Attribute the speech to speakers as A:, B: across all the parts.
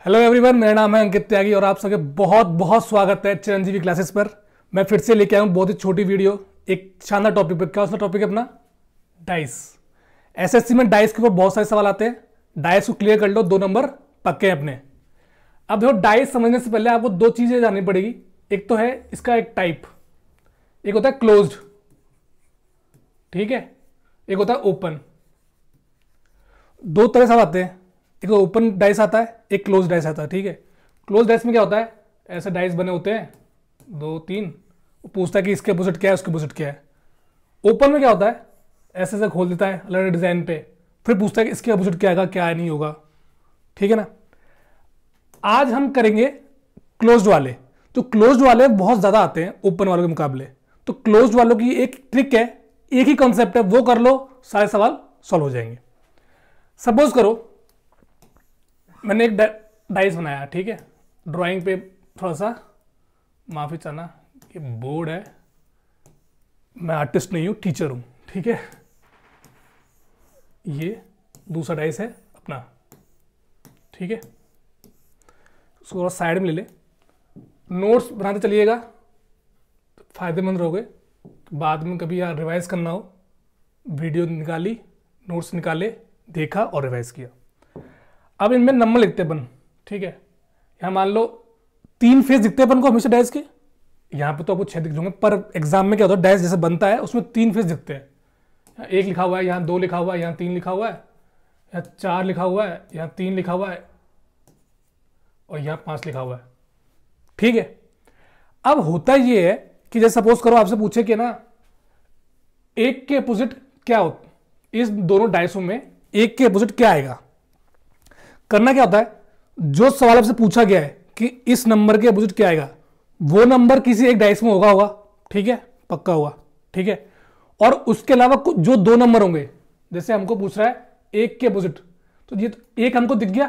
A: Hello everyone, मेरा नाम है अंकित त्यागी और आप सबके बहुत बहुत स्वागत है चिरंजीवी क्लासेस पर। मैं फिर से लेके आया हूँ बहुत ही छोटी वीडियो एक शानदार टॉपिक पर। क्या उसका टॉपिक है अपना? डाइस। एसएससी में डाइस के ऊपर बहुत सारे सवाल आते हैं। डाइस को क्लियर कर लो, 2 नंबर पक्के हैं अपने। अब देखो, डाइस समझने से पहले आपको 2 चीजें जाननी पड़ेगी। एक तो है इसका एक टाइप, एक होता है क्लोज्ड, ठीक है, एक होता है ओपन। 2 तरह से आते हैं, एक तो ओपन डाइस आता है, एक क्लोज डाइस आता है, ठीक है। क्लोज डाइस में क्या होता है, ऐसे डाइस बने होते हैं 2 3, वो पूछता है कि इसके अपोजिट क्या है, उसके अपोजिट क्या है। ओपन में क्या होता है, ऐसे ऐसे खोल देता है अलग अलग डिजाइन पे, फिर पूछता है कि इसके अपोजिट क्या आएगा, क्या नहीं होगा, ठीक है ना। आज हम करेंगे क्लोज्ड वाले। तो क्लोज्ड वाले बहुत ज्यादा आते हैं ओपन वालों के मुकाबले। तो क्लोज्ड वालों की एक ट्रिक है, एक ही कॉन्सेप्ट है, वो कर लो, सारे सवाल सॉल्व हो जाएंगे। सपोज करो मैंने एक डाइस बनाया, ठीक है। ड्राइंग पे थोड़ा सा माफी चाहना, ये बोर्ड है, मैं आर्टिस्ट नहीं हूं, टीचर हूं, ठीक है। ये दूसरा डाइस है अपना, ठीक है। उसको थोड़ा साइड में ले ले। नोट्स बनाते चलिएगा, तो फायदेमंद रहोगे। बाद में कभी यार रिवाइज करना हो, वीडियो निकाली, नोट्स निकाले, देखा और रिवाइज किया। अब इनमें नंबर लिखते अपन, ठीक है। यहाँ मान लो 3 फेस दिखते हैं अपन को हमेशा डाइस के। यहाँ पे तो आपको 6 दिख जाएंगे, पर एग्जाम में क्या होता है, डाइस जैसे बनता है उसमें 3 फेस दिखते हैं। यहाँ 1 लिखा हुआ है, यहाँ 2 लिखा हुआ है, यहाँ 3 लिखा हुआ है, यहाँ 4 लिखा हुआ है, यहाँ 3 लिखा हुआ है और यहाँ 5 लिखा हुआ है, ठीक है। अब होता ये है कि जैसे सपोज करो आपसे पूछे कि ना एक के अपोजिट क्या होता, इस दोनों डाइसों में एक के अपोजिट क्या आएगा। करना क्या होता है, जो सवाल आपसे पूछा गया है कि इस नंबर के अपोजिट क्या आएगा, वो नंबर किसी एक डाइस में होगा, ठीक है, पक्का होगा, ठीक है। और उसके अलावा जो 2 नंबर होंगे, जैसे हमको पूछ रहा है 1 के अपोजिट, तो ये 1 हमको दिख गया,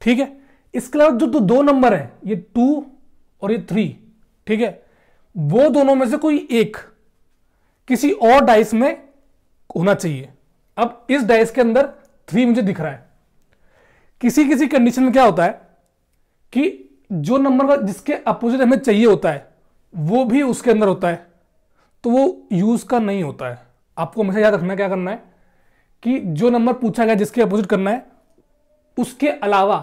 A: ठीक है। इसके अलावा जो 2 नंबर है, ये 2 और ये 3, ठीक है, वो दोनों में से कोई एक किसी और डाइस में होना चाहिए। अब इस डाइस के अंदर 3 मुझे दिख रहा है। किसी किसी कंडीशन में क्या होता है कि जो नंबर जिसके अपोजिट हमें चाहिए होता है वो भी उसके अंदर होता है, तो वो यूज का नहीं होता है। आपको हमेशा याद रखना क्या करना है कि जो नंबर पूछा गया जिसके अपोजिट करना है, उसके अलावा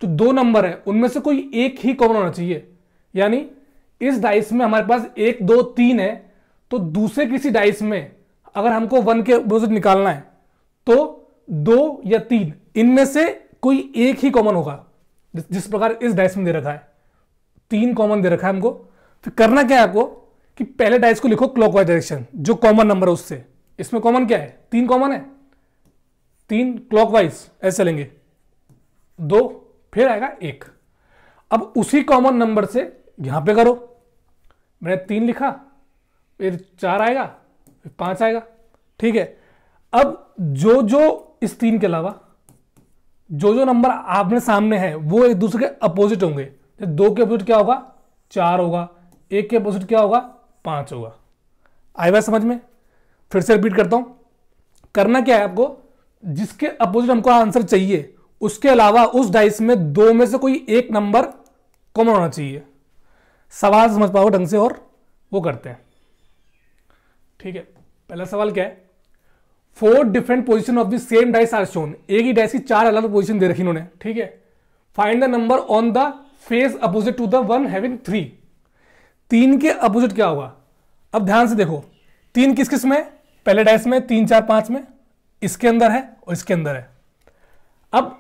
A: जो 2 नंबर है उनमें से कोई एक ही कॉमन होना चाहिए। यानी इस डाइस में हमारे पास 1 2 3 है, तो दूसरे किसी डाइस में अगर हमको 1 के अपोजिट निकालना है तो 2 या 3 इनमें से कोई एक ही कॉमन होगा। जिस प्रकार इस डाइस में दे रखा है 3 कॉमन दे रखा है हमको। फिर करना क्या है आपको कि पहले डाइस को लिखो क्लॉकवाइज डायरेक्शन, जो कॉमन नंबर है उससे। इसमें कॉमन क्या है, 3 कॉमन है, 3 क्लॉकवाइज ऐसे चलेंगे, 2 फिर आएगा 1। अब उसी कॉमन नंबर से यहां पे करो। मैंने 3 लिखा, फिर 4 आएगा, फिर 5 आएगा, ठीक है। अब जो जो इस 3 के अलावा जो जो नंबर आपने सामने है वो एक दूसरे के अपोजिट होंगे। 2 के अपोजिट क्या होगा, 4 होगा, 1 के अपोजिट क्या होगा, 5 होगा। आई बात समझ में? फिर से रिपीट करता हूं। करना क्या है आपको, जिसके अपोजिट हमको आंसर चाहिए उसके अलावा उस डाइस में 2 में से कोई एक नंबर कॉमन होना चाहिए। सवाल समझ पाओ ढंग से, और वो करते हैं, ठीक है। पहला सवाल क्या है, 4 different position of the same dice are shown. एक ही डाइस की 4 अलग अलग पोजीशन दे रखी इन्होंने, ठीक है। Find the number on the face opposite to the one having 3। 3 के अपोजिट क्या होगा। अब ध्यान से देखो, 3 किस किस में, पहले डाइस में 3 4 5 में, इसके अंदर है और इसके अंदर है। अब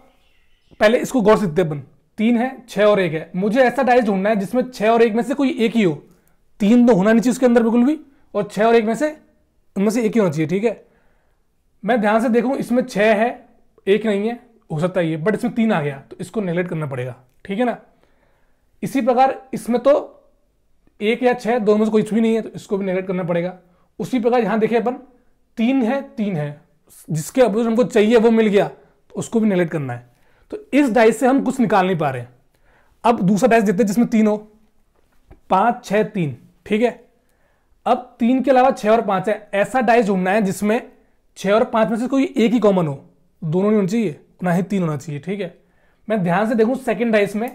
A: पहले इसको गौर से देखते अपन, 3 है, 6 और 1 है। मुझे ऐसा डाइस ढूंढना है जिसमें 6 और 1 में से कोई एक ही हो। 3 तो होना नहीं चाहिए उसके अंदर बिल्कुल भी, और 6 और 1 में से उनमें से एक ही होना चाहिए, ठीक है। मैं ध्यान से देखूं, इसमें 6 है, 1 नहीं है, हो सकता है ये, बट इसमें 3 आ गया तो इसको नेगलेक्ट करना पड़ेगा, ठीक है ना। इसी प्रकार इसमें तो 1 या 6 दोनों में से कोई भी नहीं है, तो इसको भी नेगलेक्ट करना पड़ेगा। उसी प्रकार यहां देखिए अपन, 3 है, 3 है, जिसके अपोजिट हमको चाहिए वो मिल गया, तो उसको भी नेगलेक्ट करना है। तो इस डाइस से हम कुछ निकाल नहीं पा रहे हैं। अब दूसरा डाइस देते हैं जिसमें 3 हो, 5 6 3, ठीक है। अब 3 के अलावा 6 और 5 है। ऐसा डाइस ढूंढना है जिसमें 6 और 5 में से कोई एक ही कॉमन हो, दोनों नहीं होना चाहिए, ना ही 3 होना चाहिए, ठीक है। मैं ध्यान से देखूं सेकंड डाइस में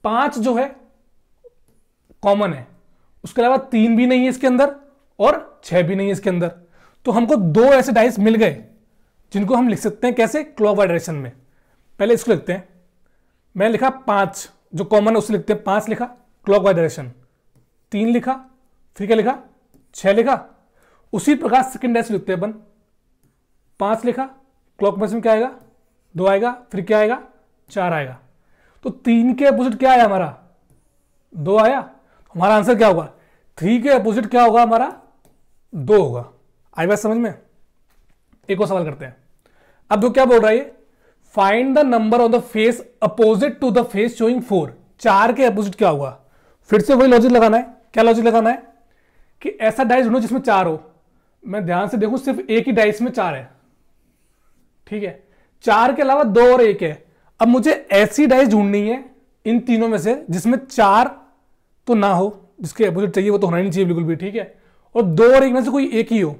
A: 5 जो है कॉमन है, उसके अलावा 3 भी नहीं है इसके अंदर और 6 भी नहीं है इसके अंदर। तो हमको 2 ऐसे डाइस मिल गए जिनको हम लिख सकते हैं कैसे, क्लॉकवाइज डायरेक्शन में। पहले इसको लिखते हैं, मैं लिखा 5 जो कॉमन है उसे लिखते हैं, 5 लिखा क्लॉकवाइज डायरेक्शन, 3 लिखा, फिर क्या लिखा 6 लिखा। उसी प्रकार सेकंड डाइस लिखते हैं अपन, 5 लिखा क्लॉकवाइज में क्या आएगा 2 आएगा, फिर क्या आएगा 4 आएगा। तो 3 के अपोजिट क्या आया हमारा 2 आया, हमारा आंसर क्या होगा 3 के अपोजिट क्या होगा हमारा 2 होगा। आई बात समझ में। एक और सवाल करते हैं। अब दो क्या बोल रहा है ये, find the number of the face opposite to the face showing 4। 4 के अपोजिट क्या होगा, फिर से वही लॉजिक लगाना है। क्या लॉजिक लगाना है कि ऐसा डाइस ढूंढो जिसमें 4 हो। मैं ध्यान से देखूं सिर्फ एक ही डाइस में 4 है, ठीक है, 4 के अलावा 2 और 1 है। अब मुझे ऐसी डाइस ढूंढनी है इन तीनों में से जिसमें 4 तो ना हो, जिसके अपोजिट चाहिए वो तो होना ही नहीं चाहिए बिल्कुल भी, ठीक है, और 2 और 1 में से कोई एक ही हो।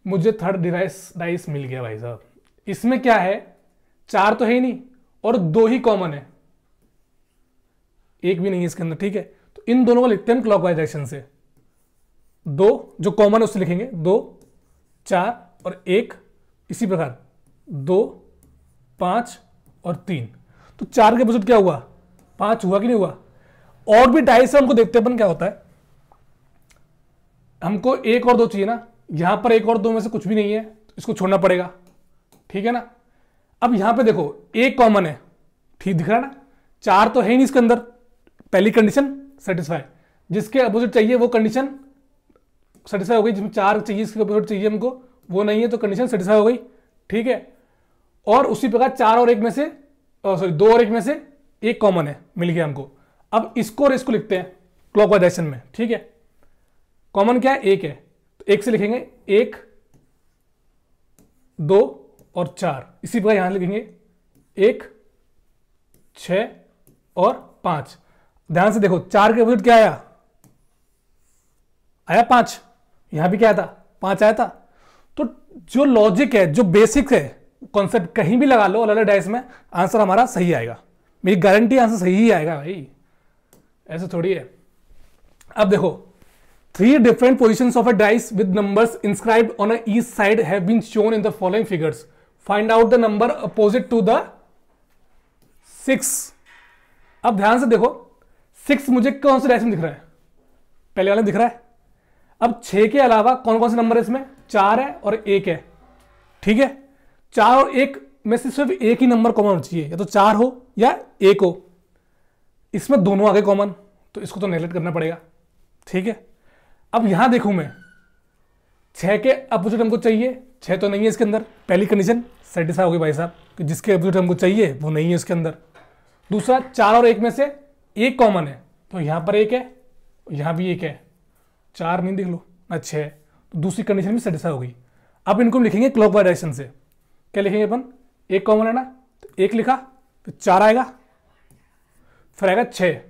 A: मुझे थर्ड डाइस मिल गया भाई साहब। इसमें क्या है 4 तो है ही नहीं और 2 ही कॉमन है, 1 भी नहीं है इसके अंदर, ठीक है। तो इन दोनों को लिखते हैं हम क्लॉकवाइज डायरेक्शन से। 2 जो कॉमन है उससे लिखेंगे 2, 4 और 1, इसी प्रकार 2, 5 और 3। तो 4 के अपोजिट क्या हुआ 5 हुआ कि नहीं हुआ। और भी डाइस है, हमको देखते हैं अपन क्या होता है। हमको 1 और 2 चाहिए ना, यहां पर 1 और 2 में से कुछ भी नहीं है तो इसको छोड़ना पड़ेगा, ठीक है ना। अब यहां पे देखो 1 कॉमन है, ठीक दिख रहा है ना, 4 तो है ही नहीं इसके अंदर, पहली कंडीशन सेटिस्फाई। जिसके अपोजिट चाहिए वो कंडीशन सेटिस्फाई हो गई, जिसमें 4 चाहिए इसके अपोजिट चाहिए हमको वो नहीं है तो कंडीशन सेटिस्फाई हो गई, ठीक है। और उसी प्रकार 4 और 1 में से सॉरी 2 और 1 में से 1 कॉमन है, मिल गया हमको। अब इसको और इसको लिखते हैं क्लॉकवाइज डायरेक्शन में, ठीक है। कॉमन क्या है 1 है, तो 1 से लिखेंगे 1, 2 और 4। इसी प्रकार यहां लिखेंगे 1, 6 और 5। ध्यान से देखो 4 के अपोजिट क्या आया 5, यहां भी क्या आया था 5 आया था। तो जो लॉजिक है, जो बेसिक है कॉन्सेप्ट, कहीं भी लगा लो अलग अलग डाइस में, आंसर हमारा सही आएगा। मेरी गारंटी आंसर सही ही आएगा भाई, ऐसे थोड़ी है। अब देखो 3 different positions of a dice with numbers inscribed on each side have been shown in the following figures. Find out the number opposite to the 6. अब ध्यान से देखो 6 मुझे कौन से डाइस में दिख रहा है, पहले वाले में दिख रहा है। अब 6 के अलावा कौन कौन से नंबर है इसमें, 4 है और 1 है, ठीक है। 4 और 1 में से सिर्फ एक ही नंबर कॉमन होना चाहिए, या तो 4 हो या 1 हो। इसमें दोनों आ गए कॉमन, तो इसको तो नेगलेक्ट करना पड़ेगा, ठीक है। अब यहां देखूं मैं 6 के अपोजिट हमको चाहिए, 6 तो नहीं है इसके अंदर, पहली कंडीशन सेटिस्फाई हो गई भाई साहब कि जिसके अपोजिट हमको चाहिए वो नहीं है इसके अंदर। दूसरा 4 और 1 में से 1 कॉमन है, तो यहां पर 1 है, यहां भी 1 है, 4 नहीं, देख लो ना 6, तो दूसरी कंडीशन भी सेटिस्फाई हो गई। अब इनको लिखेंगे क्लॉकवाइज डायरेक्शन से। क्या लिखेंगे अपन, 1 कॉमन है ना, तो 1 लिखा, फिर 4 आएगा, फिर आएगा 6।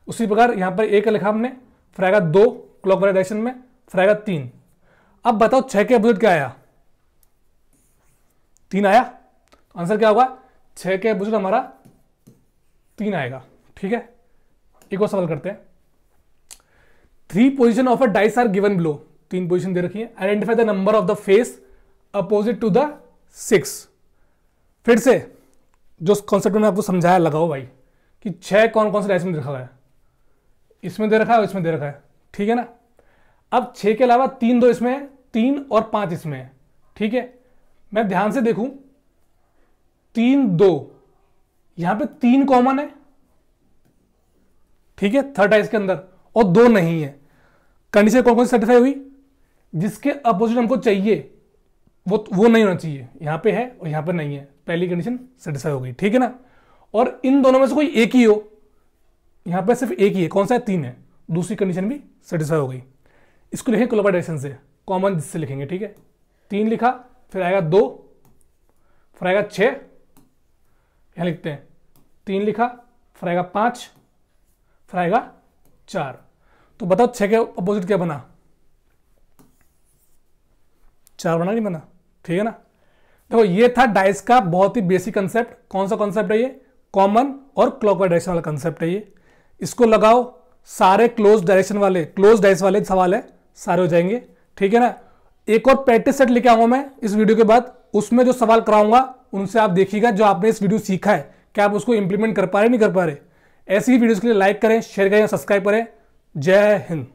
A: उसी प्रकार यहां पर 1 लिखा हमने, फिर आएगा 2 क्लॉकवाइज डायरेक्शन में, फिर आएगा 3। अब बताओ 6 के अपोजिट क्या आया 3 आया, तो आंसर क्या होगा 6 के अपोजिट हमारा 3 आएगा, ठीक है। एक और सवाल करते हैं। 3 position of a dice are given below, 3 position दे रखी है। Identify the number of the face opposite to the 6। फिर से जो कॉन्सेप्ट मैंने आपको समझाया लगाओ भाई कि 6 कौन कौन से डाइस में रखा हुआ है, इसमें दे रखा है और इसमें दे रखा है, ठीक है ना। अब 6 के अलावा 3 2 इसमें है, 3 और 5 इसमें है, ठीक है। मैं ध्यान से देखूं 3 2 यहां पे 3 कॉमन है, ठीक है, थर्ड डाइस के अंदर, और 2 नहीं है। कंडीशन कौन कौन सी सेटिस्फाई हुई, जिसके अपोजिट हमको चाहिए वो नहीं होना चाहिए, यहां पे है और यहां पे नहीं है, पहली कंडीशन सेटिस्फाई हो गई, ठीक है ना। और इन दोनों में से कोई एक ही हो, यहां पे सिर्फ एक ही है, कौन सा है 3 है, दूसरी कंडीशन भी सेटिस्फाई हो गई। इसको लिखें क्लॉकवाइज डायरेक्शन से, कॉमन जिससे लिखेंगे, ठीक है। 3 लिखा, फिर आएगा 2, फिर आएगा 6, यहां लिखते हैं 3 लिखा, फिर आएगा 5, फिर आएगा 4। तो बताओ 6 के अपोजिट क्या बना, 4 बना नहीं बना, ठीक है ना। देखो ये था डाइस का बहुत ही बेसिक कंसेप्ट। कौन सा कंसेप्ट है ये? कॉमन और क्लॉकवाइज डायरेक्शन वाला कंसेप्ट है ये। इसको लगाओ, सारे क्लोज डायरेक्शन वाले, क्लोज डाइस वाले सवाल है सारे हो जाएंगे, ठीक है ना। एक और प्रैक्टिस सेट लेके आऊंगा मैं इस वीडियो के बाद, उसमें जो सवाल कराऊंगा उनसे आप देखिएगा जो आपने इस वीडियो सीखा है क्या आप उसको इंप्लीमेंट कर पा रहे नहीं कर पा रहे। ऐसी ही वीडियोस के लिए लाइक करें, शेयर करें, सब्सक्राइब करें। जय हिंद।